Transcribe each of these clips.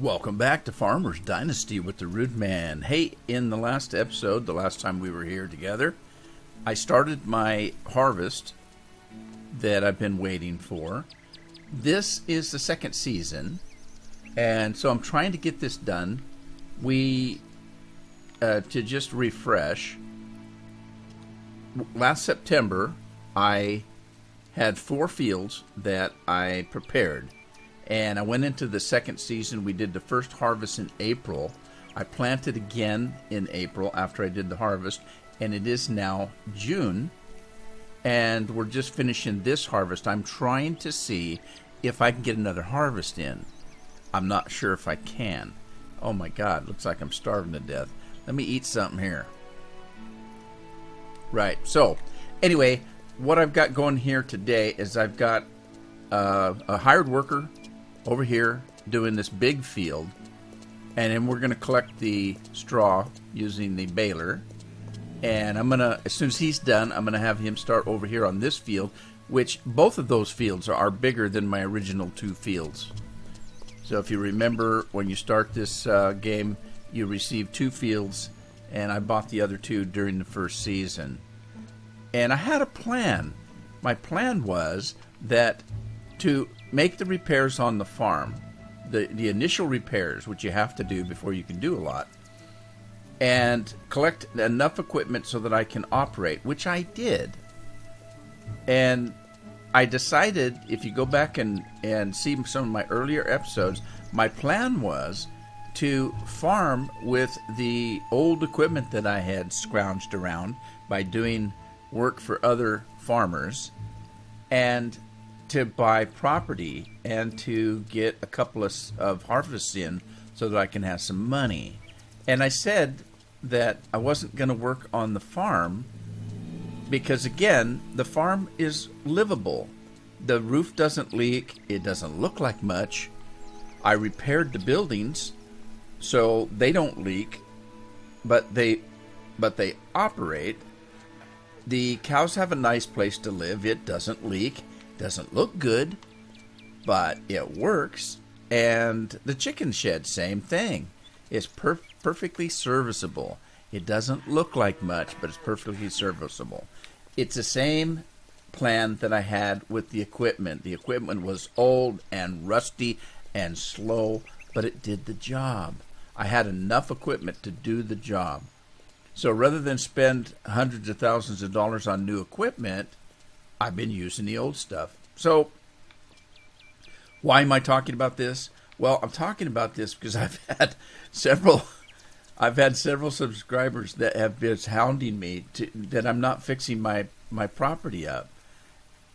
Welcome back to Farmer's Dynasty with the Rude Man. Hey, in the last episode, the last time we were here together, I started my harvest that I've been waiting for. This is the second season, and so I'm trying to get this done. To just refresh, last September, I had 4 fields that I prepared. And I went into the second season. We did the first harvest in April. I planted again in April after I did the harvest. And it is now June. And we're just finishing this harvest. I'm trying to see if I can get another harvest in. I'm not sure if I can. Oh my God, looks like I'm starving to death. Let me eat something here. Right, so anyway, what I've got going here today is I've got a hired worker over here doing this big field, and then we're going to collect the straw using the baler, and I'm going to, as soon as he's done, I'm going to have him start over here on this field, which both of those fields are bigger than my original 2 fields. So if you remember, when you start this game, you receive 2 fields, and I bought the other 2 during the first season. And I had a plan. My plan was that to make the repairs on the farm, the initial repairs, which you have to do before you can do a lot, and collect enough equipment so that I can operate, which I did. And I decided, if you go back and see some of my earlier episodes, my plan was to farm with the old equipment that I had scrounged around by doing work for other farmers, and to buy property and to get a couple of harvests in so that I can have some money. And I said that I wasn't going to work on the farm because, again, the farm is livable. The roof doesn't leak. It doesn't look like much. I repaired the buildings so they don't leak, but they operate. The cows have a nice place to live. It doesn't leak. Doesn't look good, but it works. And the chicken shed, same thing. It's perfectly serviceable. It doesn't look like much, but it's perfectly serviceable. It's the same plan that I had with the equipment. The equipment was old and rusty and slow, but it did the job. I had enough equipment to do the job. So rather than spend hundreds of thousands of dollars on new equipment, I've been using the old stuff. So why am I talking about this? Well, I'm talking about this because I've had several subscribers that have been hounding me that I'm not fixing my property up.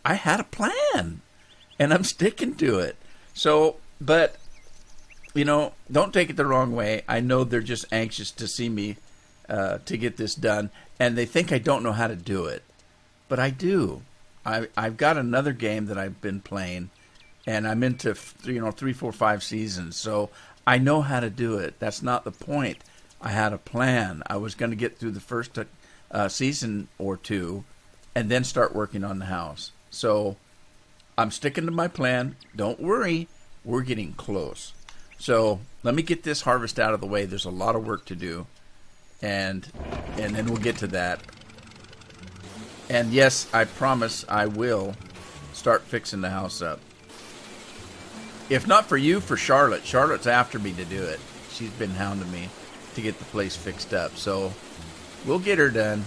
I had a plan, and I'm sticking to it. So, but, don't take it the wrong way. I know they're just anxious to see me to get this done, and they think I don't know how to do it. But I do. I've got another game that I've been playing, and I'm into 3, 4, 5 seasons, so I know how to do it. That's not the point. I had a plan. I was going to get through the first season or 2, and then start working on the house. So I'm sticking to my plan. Don't worry, we're getting close. So let me get this harvest out of the way. There's a lot of work to do, and then we'll get to that. And yes, I promise I will start fixing the house up. If not for you, for Charlotte. Charlotte's after me to do it. She's been hounding me to get the place fixed up. So we'll get her done.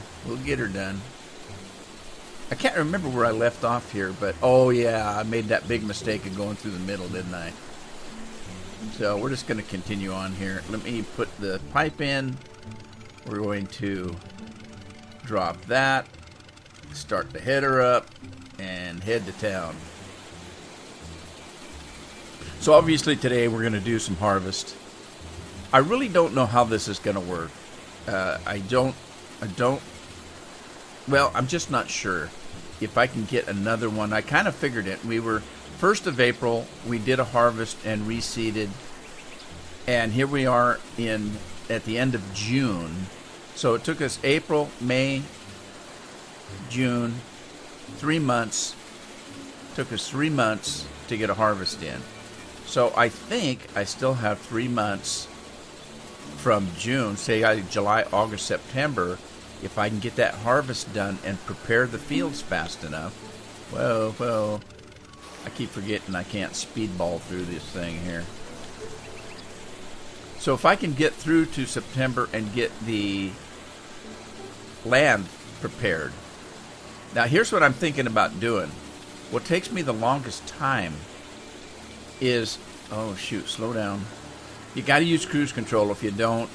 I can't remember where I left off here, but oh yeah, I made that big mistake of going through the middle, didn't I? So we're just going to continue on here. Let me put the pipe in. We're going to drop that. Start the header up and head to town. So obviously today we're going to do some harvest. I really don't know how this is going to work. I'm just not sure if I can get another one. I kind of figured it. We were 1st of April, we did a harvest and reseeded, and here we are at the end of June. So it took us April, May, June, 3 months. Took us 3 months to get a harvest in. So I think I still have 3 months from June, say July, August, September. If I can get that harvest done and prepare the fields fast enough. Well, I keep forgetting I can't speedball through this thing here. So if I can get through to September and get the land prepared. Now here's what I'm thinking about doing. What takes me the longest time is, oh shoot, slow down. You got to use cruise control. If you don't,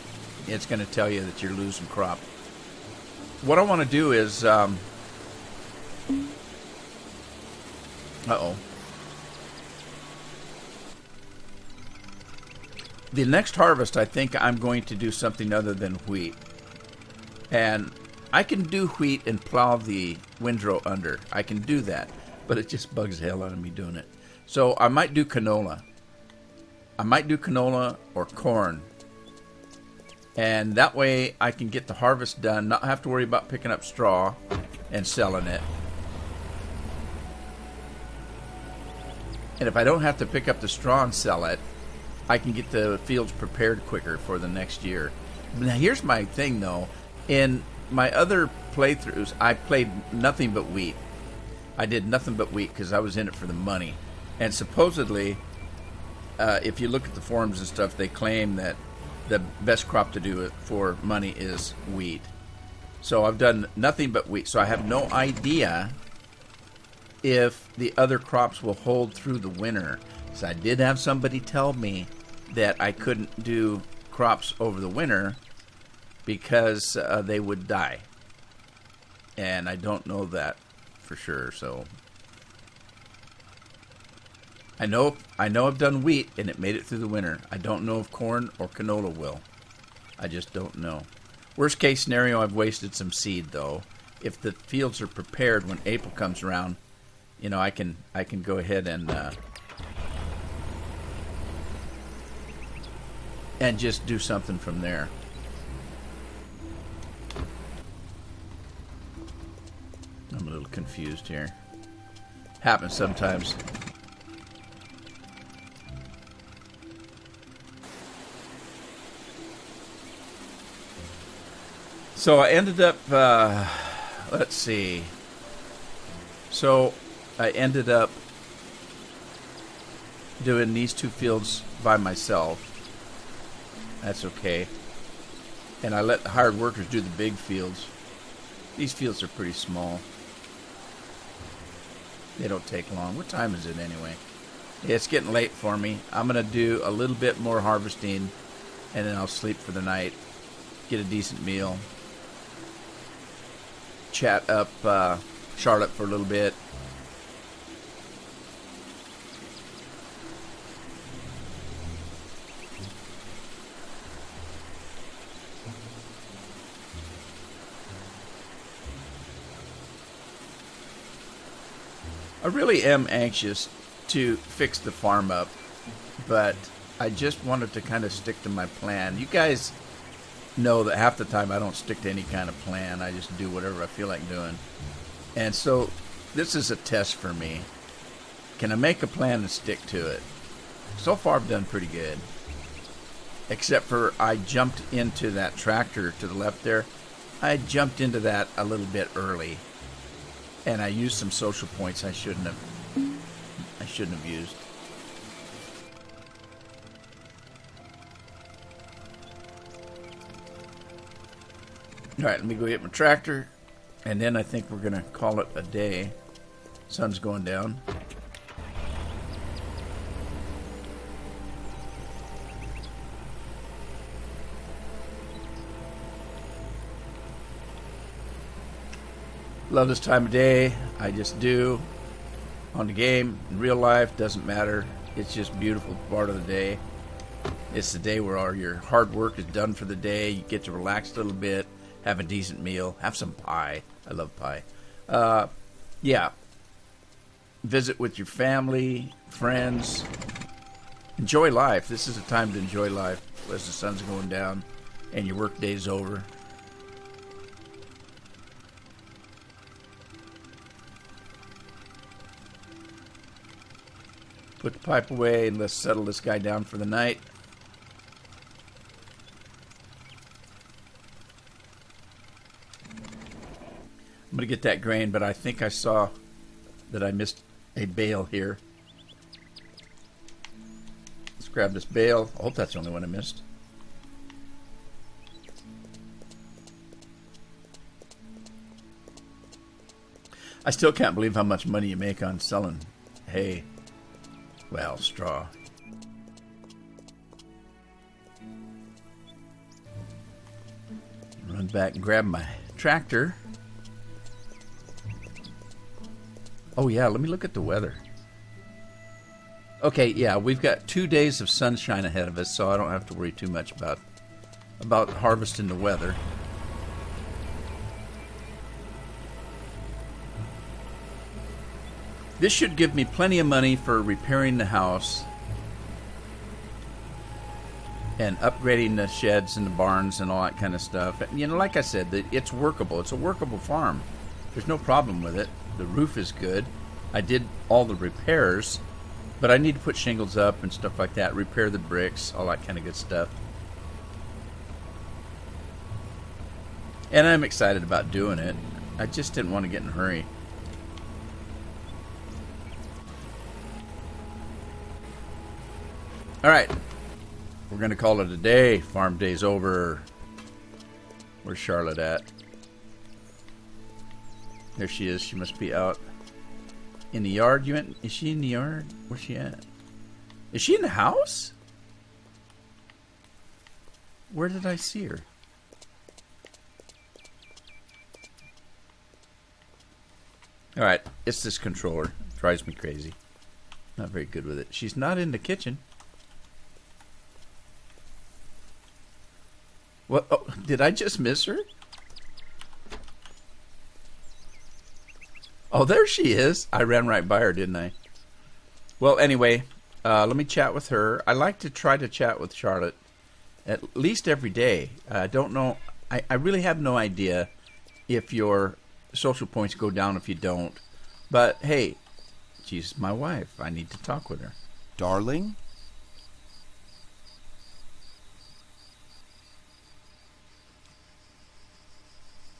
it's going to tell you that you're losing crop. What I want to do is, the next harvest, I think I'm going to do something other than wheat. And I can do wheat and plow the windrow under. I can do that, but it just bugs the hell out of me doing it. So I might do canola. I might do canola or corn. And that way I can get the harvest done, not have to worry about picking up straw and selling it. And if I don't have to pick up the straw and sell it, I can get the fields prepared quicker for the next year. Now here's my thing though. In my other playthroughs, I played nothing but wheat. I did nothing but wheat because I was in it for the money. And supposedly, if you look at the forums and stuff, they claim that the best crop to do it for money is wheat. So I've done nothing but wheat. So I have no idea if the other crops will hold through the winter. So I did have somebody tell me that I couldn't do crops over the winter because they would die. And I don't know that for sure. So I know I've done wheat and it made it through the winter. I don't know if corn or canola will. I just don't know. Worst case scenario, I've wasted some seed though. If the fields are prepared when April comes around, you know, I can go ahead and just do something from there. I'm a little confused here. Happens sometimes. So I ended up, let's see. So I ended up doing these two fields by myself. That's okay. And I let the hired workers do the big fields. These fields are pretty small. They don't take long. What time is it anyway? It's getting late for me. I'm going to do a little bit more harvesting, and then I'll sleep for the night, get a decent meal, chat up Charlotte for a little bit. I really am anxious to fix the farm up, but I just wanted to kind of stick to my plan. You guys know that half the time I don't stick to any kind of plan. I just do whatever I feel like doing. And so this is a test for me. Can I make a plan and stick to it? So far I've done pretty good. Except for I jumped into that tractor to the left there. I jumped into that a little bit early. And I used some social points I shouldn't have used. All right, let me go get my tractor, and then I think we're gonna call it a day. Sun's going down. Love this time of day. I just do. On the game, in real life, doesn't matter. It's just beautiful part of the day. It's the day where all your hard work is done for the day. You get to relax a little bit, have a decent meal, have some pie. I love pie. Yeah. Visit with your family, friends. Enjoy life. This is a time to enjoy life as the sun's going down and your work day's over. put the pipe away and let's settle this guy down for the night. I'm going to get that grain, but I think I saw that I missed a bale here. Let's grab this bale. I hope that's the only one I missed. I still can't believe how much money you make on selling hay. Well, straw. Run back and grab my tractor. Oh yeah, let me look at the weather. Okay, yeah, we've got 2 days of sunshine ahead of us, so I don't have to worry too much about harvesting the weather. This should give me plenty of money for repairing the house and upgrading the sheds and the barns and all that kind of stuff. You know, like I said, it's workable. It's a workable farm. There's no problem with it. The roof is good. I did all the repairs, but I need to put shingles up and stuff like that, repair the bricks, all that kind of good stuff. And I'm excited about doing it. I just didn't want to get in a hurry. All right, we're going to call it a day. Farm day's over. Where's Charlotte at? There she is. She must be out in the yard. Is she in the yard? Where's she at? Is she in the house? Where did I see her? All right, it's this controller. Drives me crazy. Not very good with it. She's not in the kitchen. What? Oh, did I just miss her? Oh, there she is. I ran right by her, didn't I? Well, anyway, let me chat with her. I like to try to chat with Charlotte at least every day. I don't know. I really have no idea if your social points go down if you don't. But, hey, she's my wife. I need to talk with her. Darling?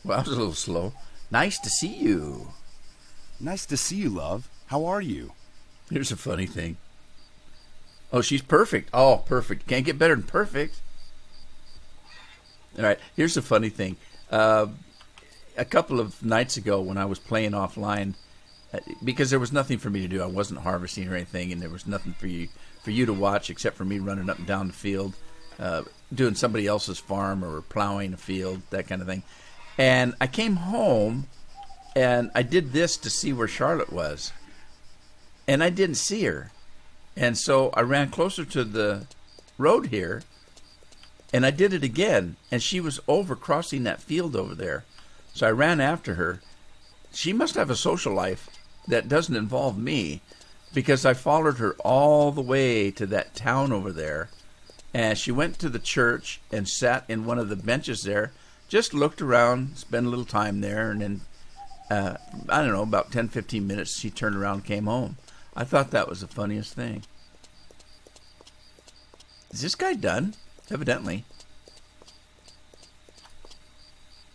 Well, I was a little slow. Nice to see you. Nice to see you, love. How are you? Here's a funny thing. Oh, she's perfect. Oh, perfect. Can't get better than perfect. All right, here's the funny thing. A couple of nights ago when I was playing offline, because there was nothing for me to do, I wasn't harvesting or anything, and there was nothing for you to watch except for me running up and down the field, doing somebody else's farm or plowing a field, that kind of thing. And I came home, and I did this to see where Charlotte was. And I didn't see her. And so I ran closer to the road here, and I did it again. And she was over crossing that field over there. So I ran after her. She must have a social life that doesn't involve me, because I followed her all the way to that town over there. And she went to the church and sat in one of the benches there, just looked around, spent a little time there, and then, I don't know, about 10, 15 minutes, she turned around and came home. I thought that was the funniest thing. Is this guy done? Evidently.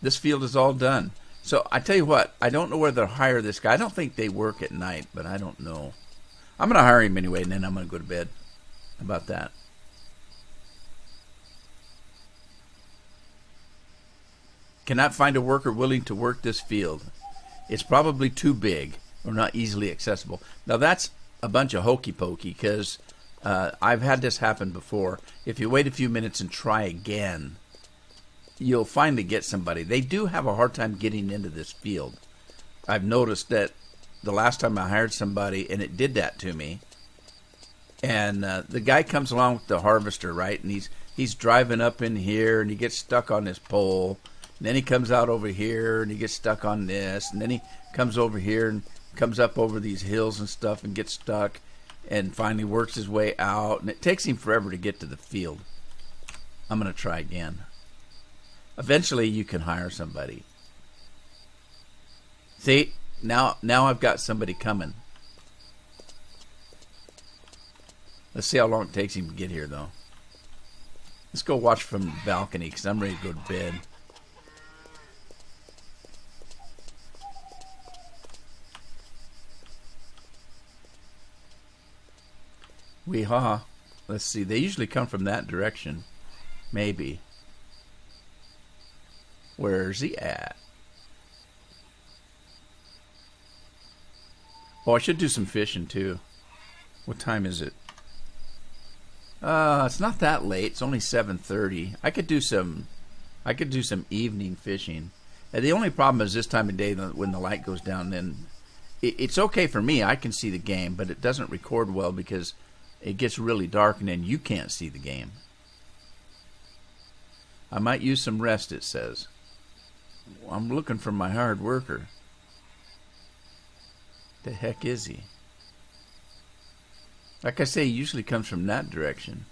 This field is all done. So I tell you what, I don't know whether to hire this guy. I don't think they work at night, but I don't know. I'm going to hire him anyway, and then I'm going to go to bed. How about that? Cannot find a worker willing to work this field. It's probably too big or not easily accessible. Now that's a bunch of hokey pokey, because I've had this happen before. If you wait a few minutes and try again, you'll finally get somebody. They do have a hard time getting into this field. I've noticed that the last time I hired somebody, and it did that to me, and the guy comes along with the harvester, right, and he's driving up in here, and he gets stuck on this pole. And then he comes out over here and he gets stuck on this. And then he comes over here and comes up over these hills and stuff and gets stuck and finally works his way out. And it takes him forever to get to the field. I'm going to try again. Eventually you can hire somebody. See, now I've got somebody coming. Let's see how long it takes him to get here, though. Let's go watch from the balcony, because I'm ready to go to bed. Wee-haw. Let's see. They usually come from that direction. Maybe. Where's he at? Oh, I should do some fishing, too. What time is it? It's not that late. It's only 7:30. I could do some evening fishing. And the only problem is this time of day when the light goes down. Then it's okay for me. I can see the game, but it doesn't record well because it gets really dark and then you can't see the game. I might use some rest. It says. I'm looking for my hard worker. The heck is he? Like I say, he usually comes from that direction.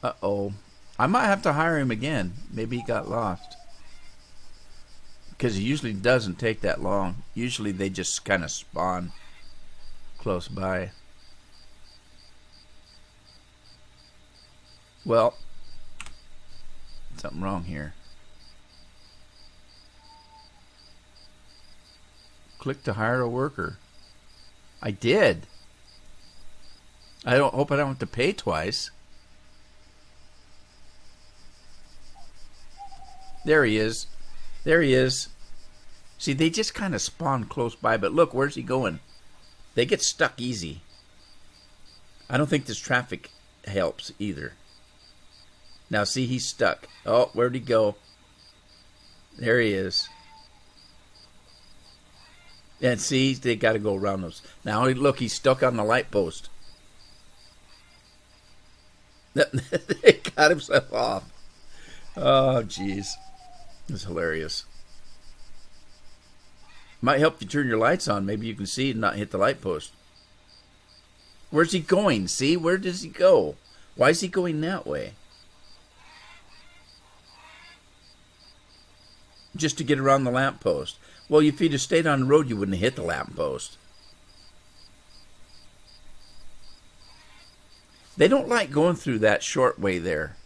Uh-oh. I might have to hire him again. Maybe he got lost. Because he usually doesn't take that long. Usually they just kind of spawn close by. Well, something wrong here. Click to hire a worker. I did. I hope I don't have to pay twice. There he is. There he is. See, they just kind of spawn close by, but look, where's he going? They get stuck easy. I don't think this traffic helps either. Now, see, he's stuck. Oh, where'd he go? There he is. And see, they got to go around those. Now, look, he's stuck on the light post. He got himself off. Oh, jeez. It's hilarious. Might help you turn your lights on. Maybe you can see and not hit the light post. Where's he going? See, where does he go? Why is he going that way? Just to get around the lamp post. Well, if he'd have stayed on the road, you wouldn't have hit the lamp post. They don't like going through that short way there.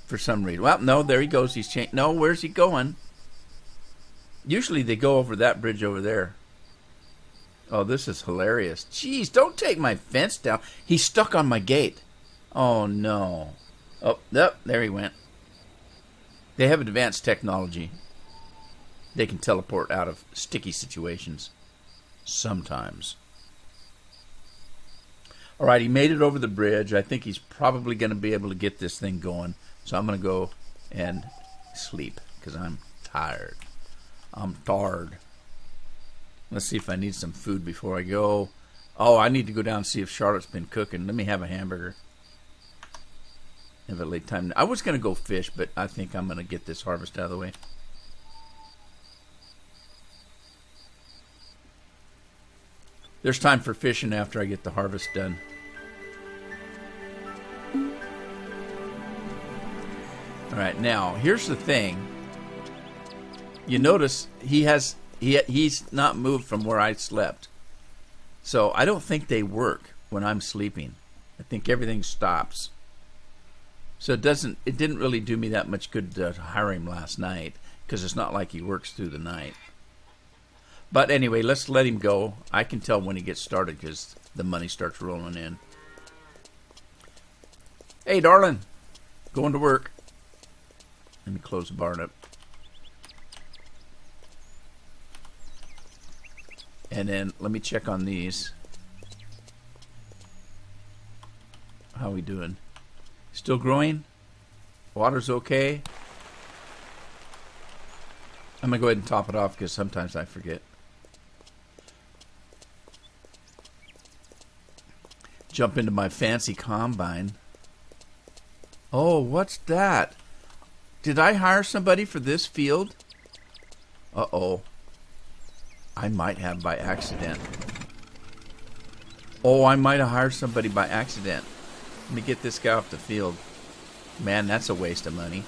For some reason. Well, no, there he goes. He's changed. No, where's he going? Usually they go over that bridge over there. Oh, this is hilarious. Jeez, don't take my fence down. He's stuck on my gate. Oh, no. Oh, nope, there he went. They have advanced technology. They can teleport out of sticky situations. Sometimes. All right, he made it over the bridge. I think he's probably going to be able to get this thing going. So I'm going to go and sleep because I'm tired. I'm tired. Let's see if I need some food before I go. Oh, I need to go down and see if Charlotte's been cooking. Let me have a hamburger. Have a late time. I was going to go fish, but I think I'm going to get this harvest out of the way. There's time for fishing after I get the harvest done. All right, now here's the thing. You notice he's not moved from where I slept. So I don't think they work when I'm sleeping. I think everything stops. So it didn't really do me that much good to hire him last night because it's not like he works through the night. But anyway, let's let him go. I can tell when he gets started because the money starts rolling in. Hey, darling. Going to work. Let me close the barn up. And then let me check on these. How we doing? Still growing? Water's okay? I'm going to go ahead and top it off because sometimes I forget. Jump into my fancy combine. Oh, what's that? Did I hire somebody for this field? Uh-oh. I might have by accident. Oh, I might have hired somebody by accident. Let me get this guy off the field. Man, that's a waste of money.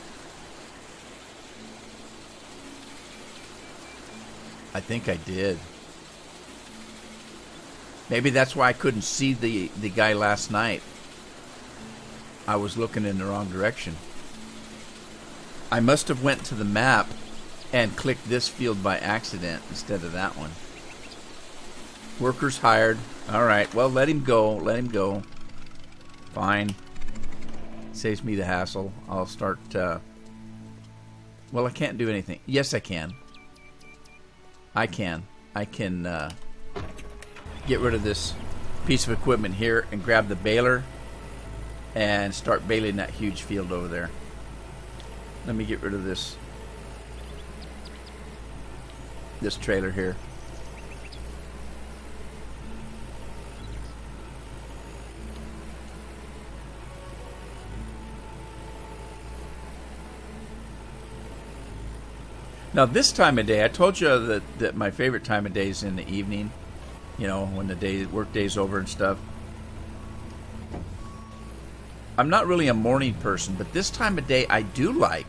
I think I did. Maybe that's why I couldn't see the guy last night. I was looking in the wrong direction. I must have went to the map and clicked this field by accident instead of that one. Workers hired. All right, well, let him go. Let him go. Fine. Saves me the hassle. I'll start... well, I can't do anything. Yes, I can. I can get rid of this piece of equipment here and grab the baler and start baling that huge field over there. Let me get rid of this trailer here. Now this time of day, I told you that my favorite time of day is in the evening, you know, when the work day's over and stuff. I'm not really a morning person, but this time of day I do like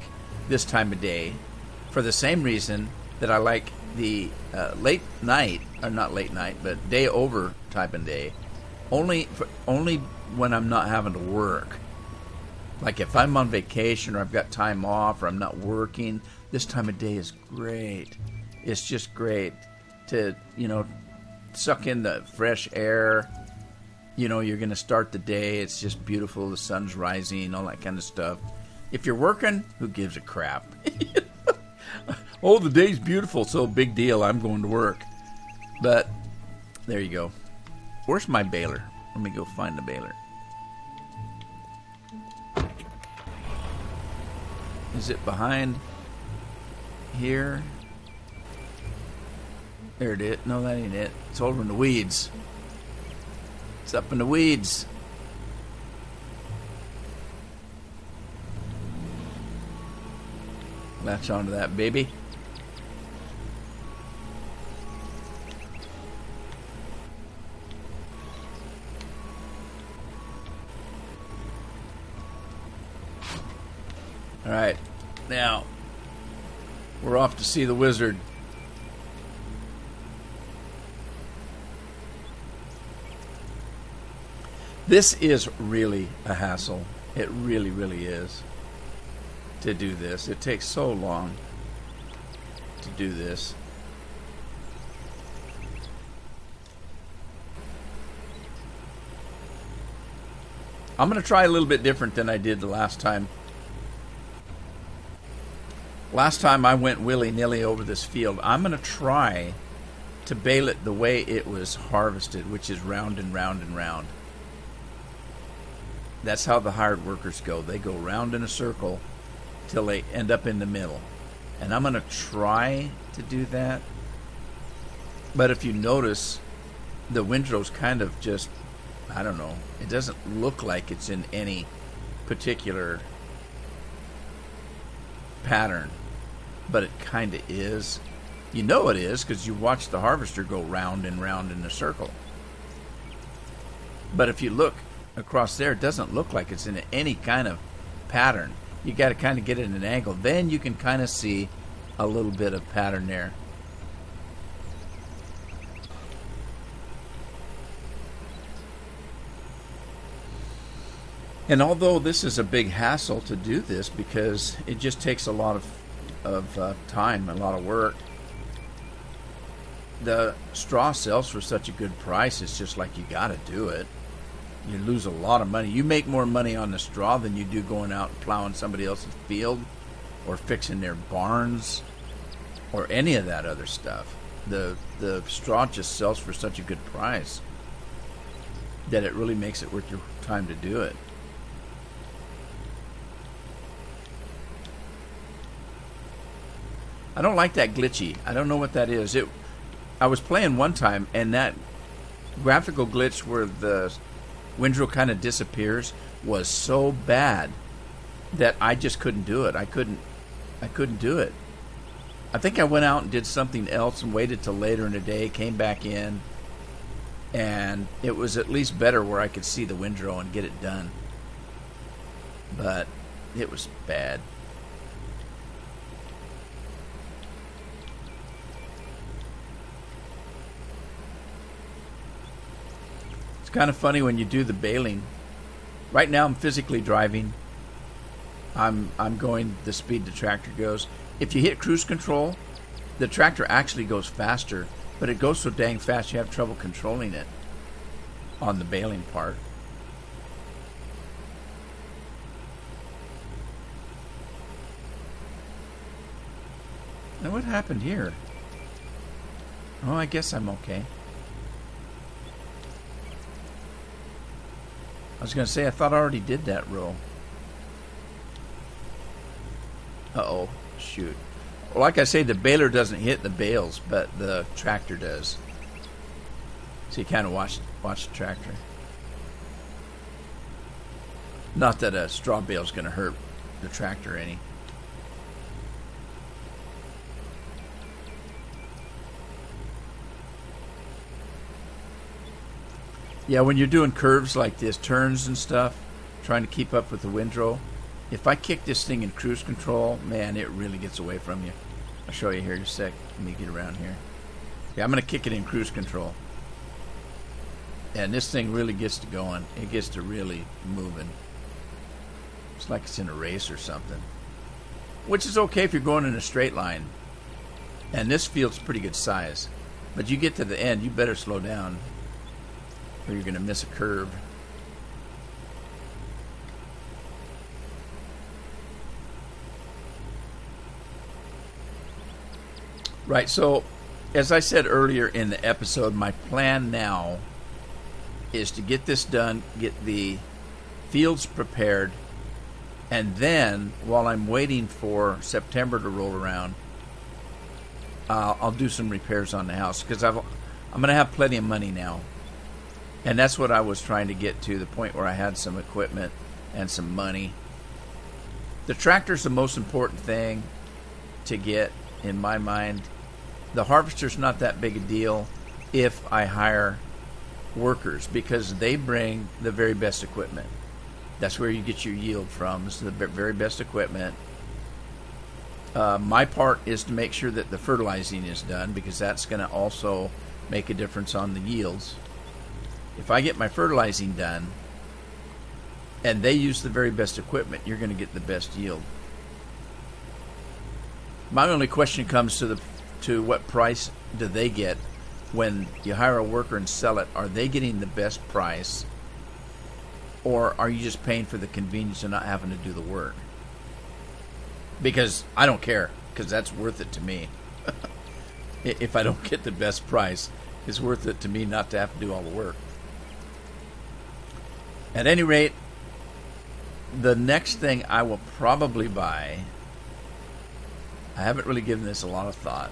this time of day for the same reason that I like the late night, or not late night, but day over type of day. Only when I'm not having to work. Like if I'm on vacation or I've got time off or I'm not working, this time of day is great. It's just great to, you know, suck in the fresh air. You know, you're going to start the day. It's just beautiful. The sun's rising, all that kind of stuff. If you're working, who gives a crap? Oh, the day's beautiful, so big deal. I'm going to work. But there you go. Where's my baler? Let me go find the baler. Is it behind here? There it is. No, that ain't it. It's over in the weeds. It's up in the weeds. Latch onto that, baby. All right, now we're off to see the wizard. This is really a hassle. It really, really is to do this. It takes so long to do this. I'm going to try a little bit different than I did the last time. Last time I went willy-nilly over this field. I'm going to try to bale it the way it was harvested, which is round and round and round. That's how the hired workers go. They go round in a circle till they end up in the middle. And I'm going to try to do that. But if you notice, the windrow's kind of just, I don't know, it doesn't look like it's in any particular pattern, but it kind of is. You know it is because you watch the harvester go round and round in a circle. But if you look across there, it doesn't look like it's in any kind of pattern. You got to kind of get it at an angle. Then you can kind of see a little bit of pattern there. And although this is a big hassle to do this because it just takes a lot of time, a lot of work, the straw sells for such a good price. It's just like you got to do it. You lose a lot of money. You make more money on the straw than you do going out and plowing somebody else's field or fixing their barns or any of that other stuff. The straw just sells for such a good price that it really makes it worth your time to do it. I don't like that glitchy. I don't know what that is. I was playing one time, and that graphical glitch where the windrow kind of disappears was so bad that I just couldn't do it. I couldn't do it. I think I went out and did something else and waited till later in the day, came back in, and it was at least better where I could see the windrow and get it done. But it was bad. It's kind of funny when you do the baling. Right now I'm physically driving. I'm going the speed the tractor goes. If you hit cruise control, the tractor actually goes faster, but it goes so dang fast you have trouble controlling it on the baling part. Now what happened here? Oh, I guess I'm okay. I was going to say, I thought I already did that row. Uh-oh, shoot. Well, like I say, the baler doesn't hit the bales, but the tractor does. So you kind of watch the tractor. Not that a straw bale is going to hurt the tractor any. Yeah, when you're doing curves like this, turns and stuff, trying to keep up with the windrow, if I kick this thing in cruise control, man, it really gets away from you. I'll show you here in a sec. Let me get around here. Yeah, I'm going to kick it in cruise control. And this thing really gets to going. It gets to really moving. It's like it's in a race or something. Which is okay if you're going in a straight line. And this field's pretty good size. But you get to the end, you better slow down, or you're going to miss a curve. Right, so as I said earlier in the episode, my plan now is to get this done, get the fields prepared, and then while I'm waiting for September to roll around, I'll do some repairs on the house, because I'm going to have plenty of money now. And that's what I was trying to get to, the point where I had some equipment and some money. The tractor's the most important thing to get, in my mind. The harvester's not that big a deal if I hire workers, because they bring the very best equipment. That's where you get your yield from. This is the very best equipment. My part is to make sure that the fertilizing is done, because that's going to also make a difference on the yields. If I get my fertilizing done and they use the very best equipment, you're going to get the best yield. My only question comes to what price do they get when you hire a worker and sell it? Are they getting the best price, or are you just paying for the convenience of not having to do the work? Because I don't care, because that's worth it to me. If I don't get the best price, it's worth it to me not to have to do all the work. At any rate, the next thing I will probably buy, I haven't really given this a lot of thought.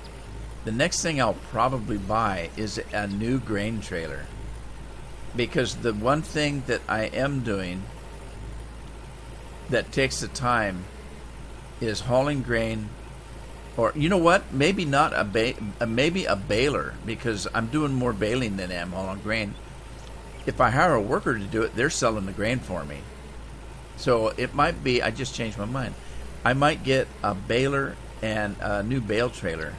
The next thing I'll probably buy is a new grain trailer. Because the one thing that I am doing that takes the time is hauling grain, or you know what? Maybe not maybe a baler, because I'm doing more baling than I am hauling grain. If I hire a worker to do it, they're selling the grain for me. So it might be, I just changed my mind. I might get a baler and a new bale trailer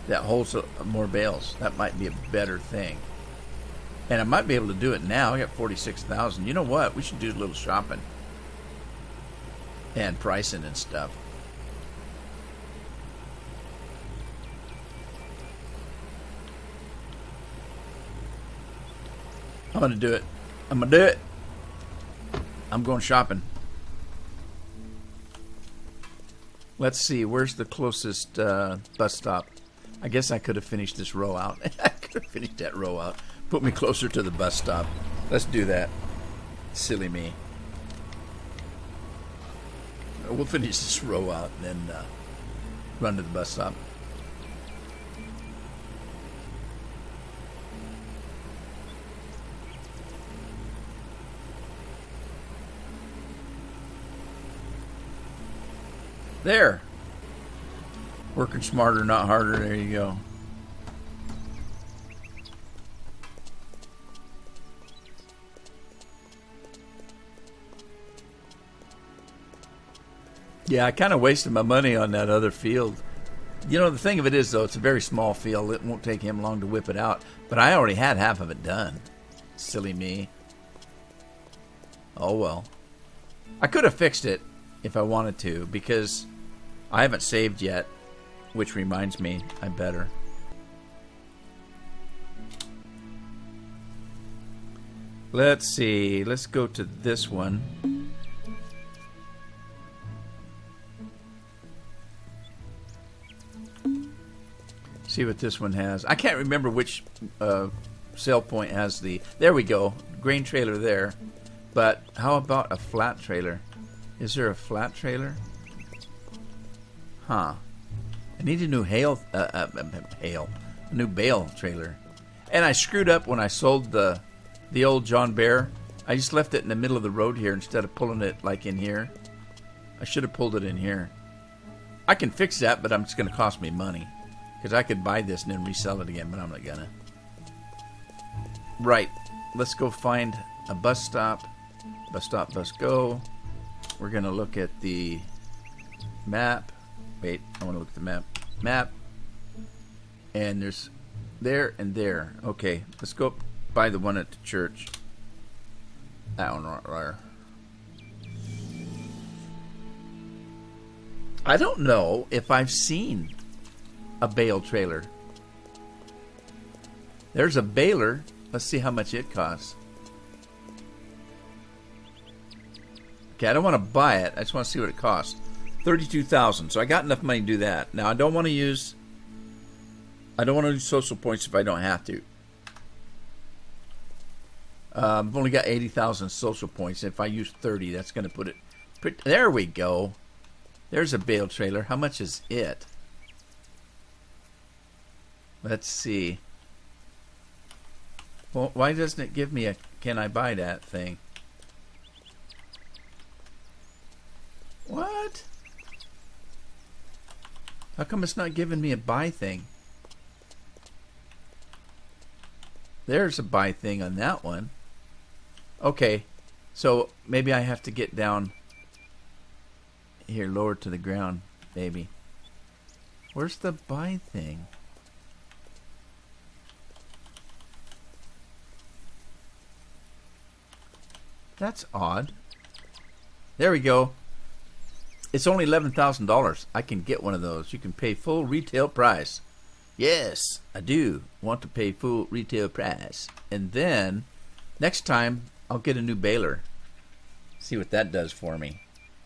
that holds more bales. That might be a better thing. And I might be able to do it now. I got $46,000. You know what? We should do a little shopping and pricing and stuff. I'm going to do it. I'm going to do it. I'm going shopping. Let's see. Where's the closest bus stop? I guess I could have finished this row out. I could have finished that row out. Put me closer to the bus stop. Let's do that. Silly me. We'll finish this row out and then run to the bus stop. There. Working smarter, not harder. There you go. Yeah, I kind of wasted my money on that other field. You know, the thing of it is, though, it's a very small field. It won't take him long to whip it out. But I already had half of it done. Silly me. Oh well. I could have fixed it if I wanted to, because I haven't saved yet, which reminds me, I better. Let's see. Let's go to this one. See what this one has. I can't remember which sale point has the... There we go. Grain trailer there. But how about a flat trailer? Is there a flat trailer? Huh. I need a new a new bale trailer. And I screwed up when I sold the old John Bear. I just left it in the middle of the road here instead of pulling it like in here. I should have pulled it in here. I can fix that, but it's going to cost me money. Because I could buy this and then resell it again, but I'm not going to. Right. Let's go find a bus stop. Bus stop, bus go. We're going to look at the map. Wait, I want to look at the map. Map. And there's there and there. Okay, let's go by the one at the church. That one right there. I don't know if I've seen a bale trailer. There's a baler. Let's see how much it costs. Okay, I don't want to buy it. I just want to see what it costs. $32,000. So I got enough money to do that. Now I don't want to use social points if I don't have to. I've only got 80,000 social points. If I use 30, that's going to put it. There we go. There's a bale trailer. How much is it? Let's see. Well, why doesn't it give me a can I buy that thing? What? How come it's not giving me a buy thing? There's a buy thing on that one. Okay, so maybe I have to get down here, lower to the ground, maybe. Where's the buy thing? That's odd. There we go. It's only $11,000. I can get one of those. You can pay full retail price. Yes, I do want to pay full retail price. And then, next time, I'll get a new baler. See what that does for me.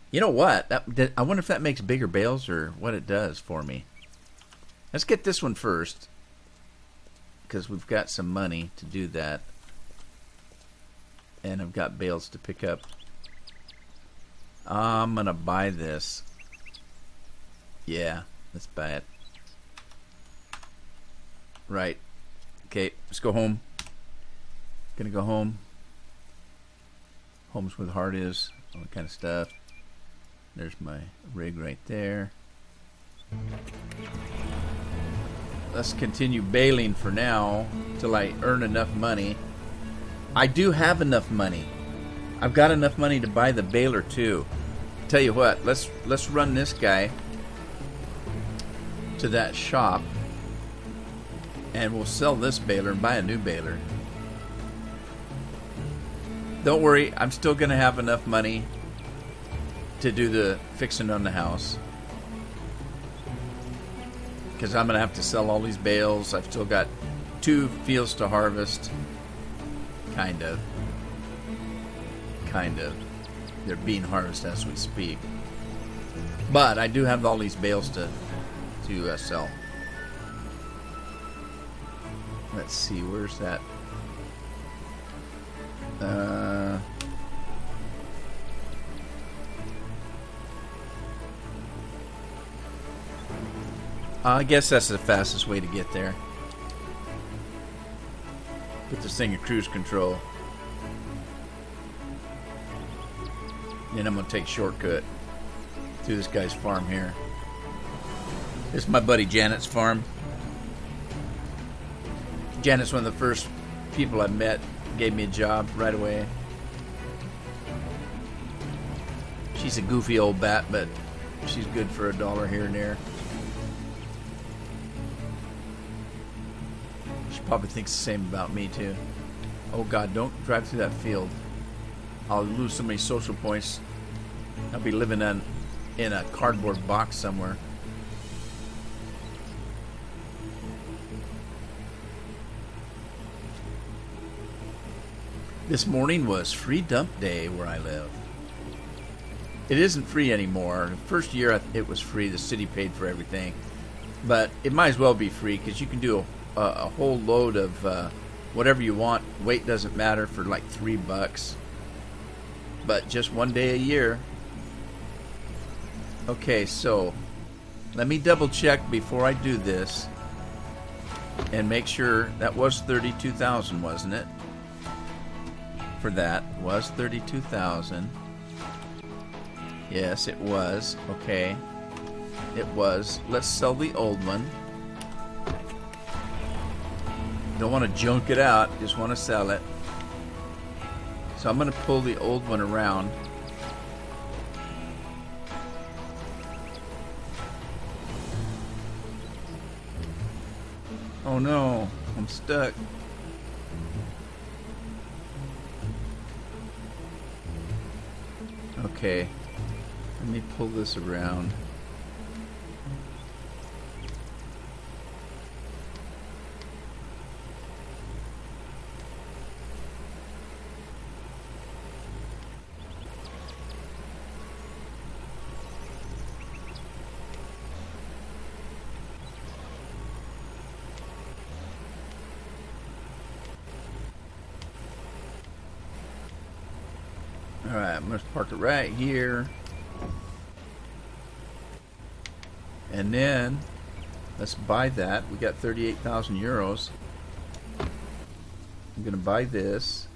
You know what? I wonder if that makes bigger bales or what it does for me. Let's get this one first, because we've got some money to do that. And I've got bales to pick up. I'm going to buy this. Yeah, let's buy it. Right. Okay, let's go home. Gonna go home. Home's where the heart is. All that kind of stuff. There's my rig right there. Let's continue baling for now till I earn enough money. I do have enough money. I've got enough money to buy the baler too. Tell you what, let's run this guy to that shop and we'll sell this baler and buy a new baler. Don't worry, I'm still going to have enough money to do the fixing on the house. Because I'm going to have to sell all these bales. I've still got 2 fields to harvest. Kind of. They're being harvested as we speak. But I do have all these bales to sell. Let's see, where's that? I guess that's the fastest way to get there. Put this thing in cruise control. Then I'm going to take a shortcut through this guy's farm here. This is my buddy Janet's farm. Janet's one of the first people I met. Gave me a job right away. She's a goofy old bat, but she's good for $1 here and there. She probably thinks the same about me too. Oh God, don't drive through that field. I'll lose so many social points. I'll be living in a cardboard box somewhere. This morning was free dump day where I live. It isn't free anymore. The first year it was free. The city paid for everything. But it might as well be free because you can do a whole load of whatever you want. Weight doesn't matter for like $3. But just one day a year. Okay, so let me double check before I do this and make sure that was 32,000, wasn't it? For that was 32,000. Yes, it was. Okay. It was. Let's sell the old one. Don't want to junk it out, just want to sell it. So I'm going to pull the old one around. Oh no, I'm stuck. Okay, let me pull this around. Alright, I'm going to park it right here. And then, let's buy that. We got 38,000 euros. I'm going to buy this.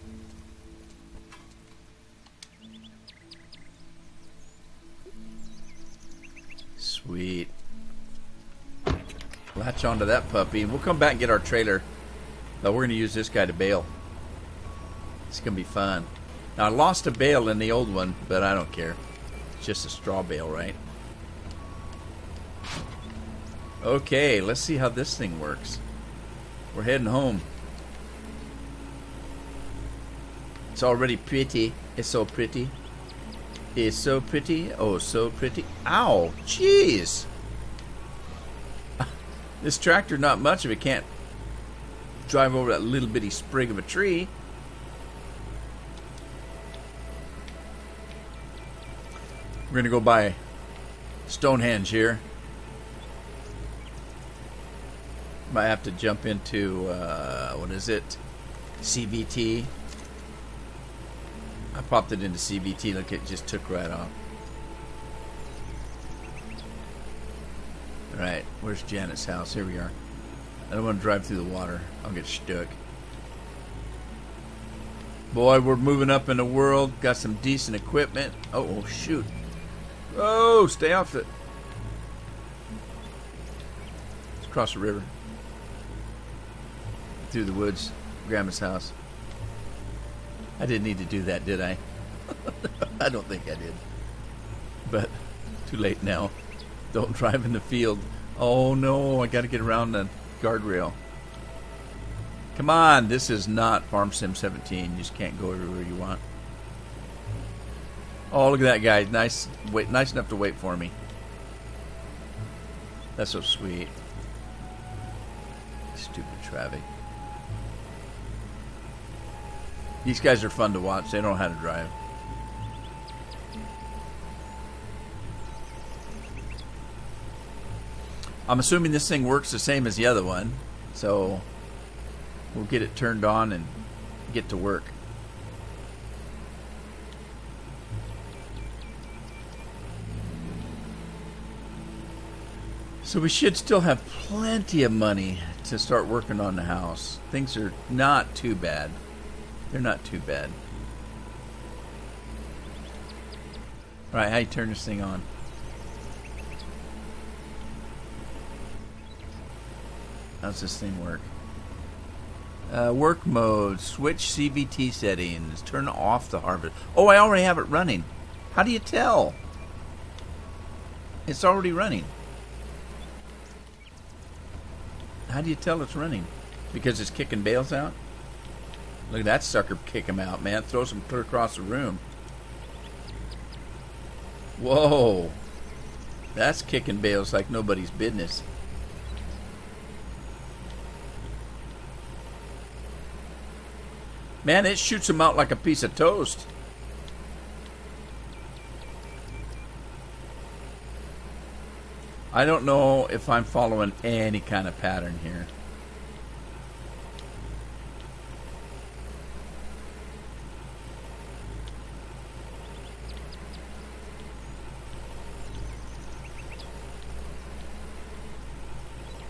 Sweet. Latch onto that puppy. We'll come back and get our trailer. But we're going to use this guy to bale. It's going to be fun. Now, I lost a bale in the old one, but I don't care. It's just a straw bale, right? Okay, let's see how this thing works. We're heading home. It's already pretty. It's so pretty. It's so pretty. Oh, so pretty. Ow! Jeez! This tractor, not much of it, can't drive over that little bitty sprig of a tree. We're going to go by Stonehenge here. Might have to jump into, what is it? CVT. I popped it into CVT. Look, it just took right off. Alright, where's Janet's house? Here we are. I don't want to drive through the water. I'll get stuck. Boy, we're moving up in the world. Got some decent equipment. Oh, shoot. Oh, stay off it. Let's cross the river. Through the woods. Grandma's house. I didn't need to do that, did I? I don't think I did. But, too late now. Don't drive in the field. Oh no, I gotta get around the guardrail. Come on, this is not Farm Sim 17. You just can't go everywhere you want. Oh, look at that guy. Nice enough to wait for me. That's so sweet. Stupid traffic. These guys are fun to watch. They don't know how to drive. I'm assuming this thing works the same as the other one. So we'll get it turned on and get to work. So we should still have plenty of money to start working on the house. Things are not too bad. They're not too bad. Alright, how you turn this thing on? How's this thing work? Work mode. Switch CVT settings. Turn off the harvest. Oh, I already have it running. How do you tell? It's already running. How do you tell it's running? Because it's kicking bales out? Look at that sucker kick him out, man. Throws him clear across the room. Whoa. That's kicking bales like nobody's business. Man, it shoots him out like a piece of toast. I don't know if I'm following any kind of pattern here.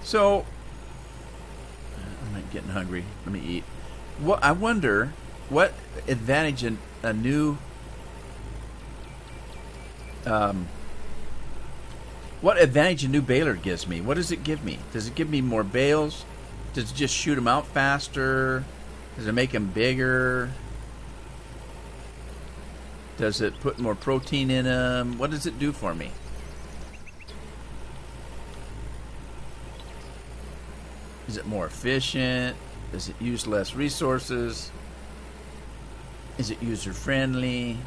So, I'm getting hungry. Let me eat. What I wonder, what advantage a new, what advantage a new baler gives me? What does it give me? Does it give me more bales? Does it just shoot them out faster? Does it make them bigger? Does it put more protein in them? What does it do for me? Is it more efficient? Does it use less resources? Is it user-friendly?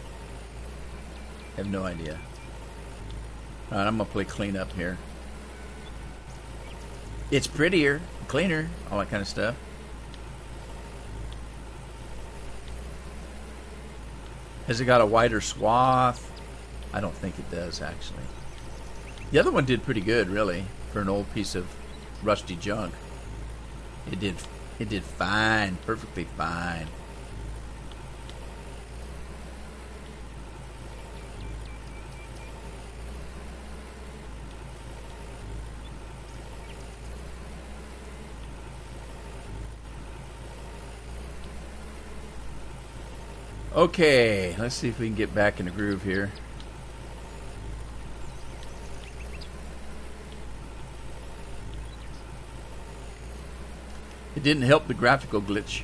I have no idea. All right, I'm going to play cleanup here. It's prettier, cleaner, all that kind of stuff. Has it got a wider swath? I don't think it does, actually. The other one did pretty good, really, for an old piece of rusty junk. It did fine, perfectly fine. Okay, let's see if we can get back in the groove here. It didn't help the graphical glitch.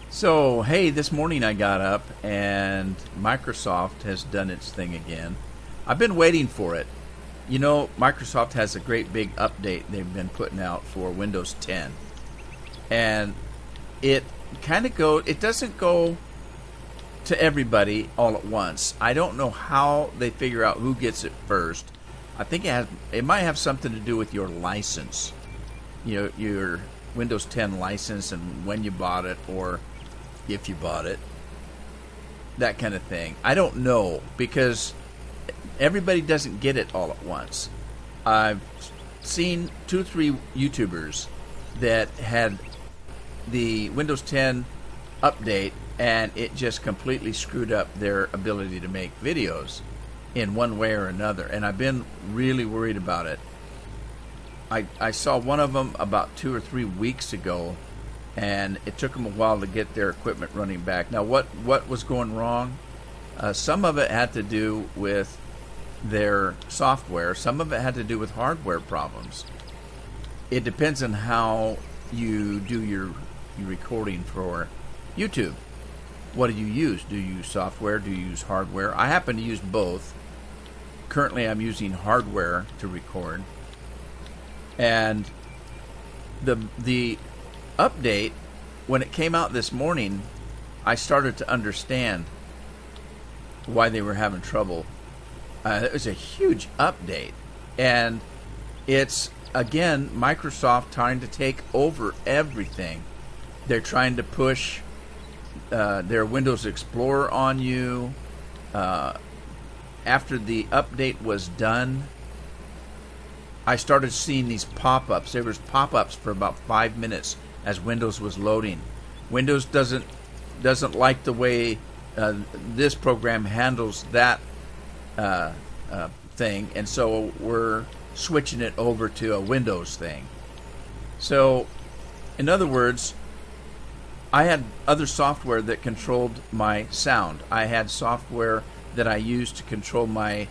So, hey, this morning I got up and Microsoft has done its thing again. I've been waiting for it. You know, Microsoft has a great big update they've been putting out for Windows 10. And it doesn't go to everybody all at once. I don't know how they figure out who gets it first. I think it might have something to do with your license. You know, your Windows 10 license and when you bought it or if you bought it. That kind of thing. I don't know because everybody doesn't get it all at once. I've seen 2 or 3 YouTubers that had the Windows 10 update and it just completely screwed up their ability to make videos in one way or another. And I've been really worried about it. I saw one of them about 2 or 3 weeks ago, and it took them a while to get their equipment running back. Now, what was going wrong? Some of it had to do with their software. Some of it had to do with hardware problems. It depends on how you do your recording for YouTube. What do you use? Do you use software? Do you use hardware? I happen to use both. Currently, I'm using hardware to record. And the update, when it came out this morning, I started to understand why they were having trouble. It was a huge update. And it's, again, Microsoft trying to take over everything. They're trying to push their Windows Explorer on you. After the update was done, I started seeing these pop-ups. There was pop-ups for about 5 minutes as Windows was loading. Windows doesn't like the way this program handles that thing, and so we're switching it over to a Windows thing. So, in other words, I had other software that controlled my sound. I had software that I used to control my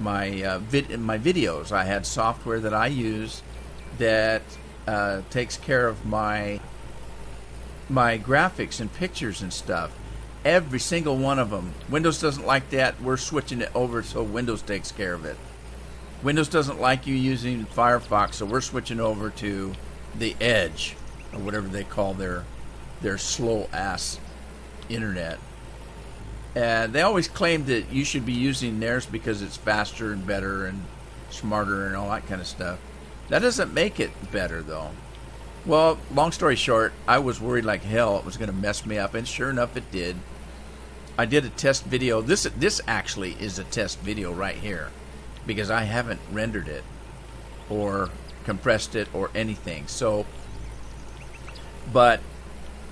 videos. I had software that I use that takes care of my graphics and pictures and stuff. Every single one of them. Windows doesn't like that. We're switching it over so Windows takes care of it. Windows doesn't like you using Firefox, so we're switching over to the Edge, or whatever they call their slow-ass internet. And they always claim that you should be using theirs because it's faster and better and smarter and all that kind of stuff. That doesn't make it better, though. Well, long story short, I was worried like hell it was going to mess me up, and sure enough, it did. I did a test video. This actually is a test video right here, because I haven't rendered it or compressed it or anything. So, but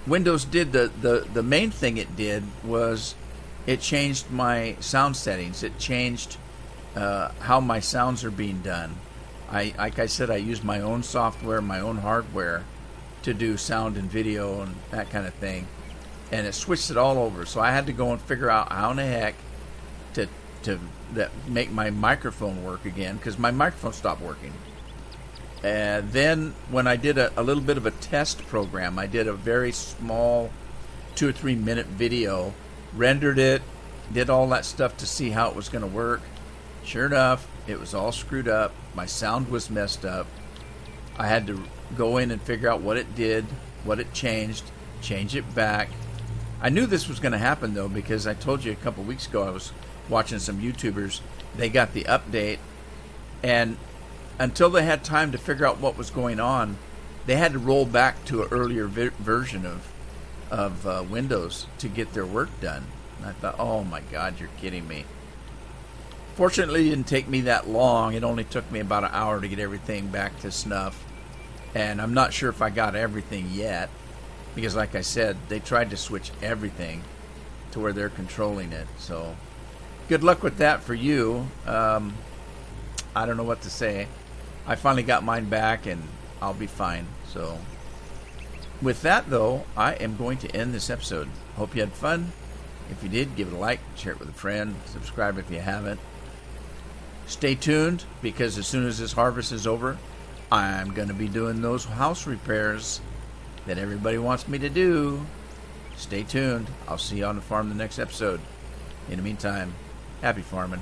Windows did the main thing it did was it changed my sound settings. It changed how my sounds are being done. Like I said, I use my own software, my own hardware to do sound and video and that kind of thing. And it switched it all over. So I had to go and figure out how in the heck to make my microphone work again, because my microphone stopped working. And then when I did a little bit of a test program, I did a very small 2 or 3 minute video, rendered it, did all that stuff to see how it was going to work. Sure enough, it was all screwed up. My sound was messed up. I had to go in and figure out what it did, what it changed, change it back. I knew this was going to happen, though, because I told you a couple weeks ago I was watching some YouTubers. They got the update, and until they had time to figure out what was going on, they had to roll back to an earlier version of Windows to get their work done. And I thought, oh my God, you're kidding me. Fortunately, it didn't take me that long. It only took me about an hour to get everything back to snuff. And I'm not sure if I got everything yet, because like I said, they tried to switch everything to where they're controlling it. So good luck with that for you. I don't know what to say. I finally got mine back, and I'll be fine. So with that, though, I am going to end this episode. Hope you had fun. If you did, give it a like, share it with a friend, subscribe if you haven't. Stay tuned, because as soon as this harvest is over, I'm going to be doing those house repairs that everybody wants me to do. Stay tuned. I'll see you on the farm the next episode. In the meantime, happy farming.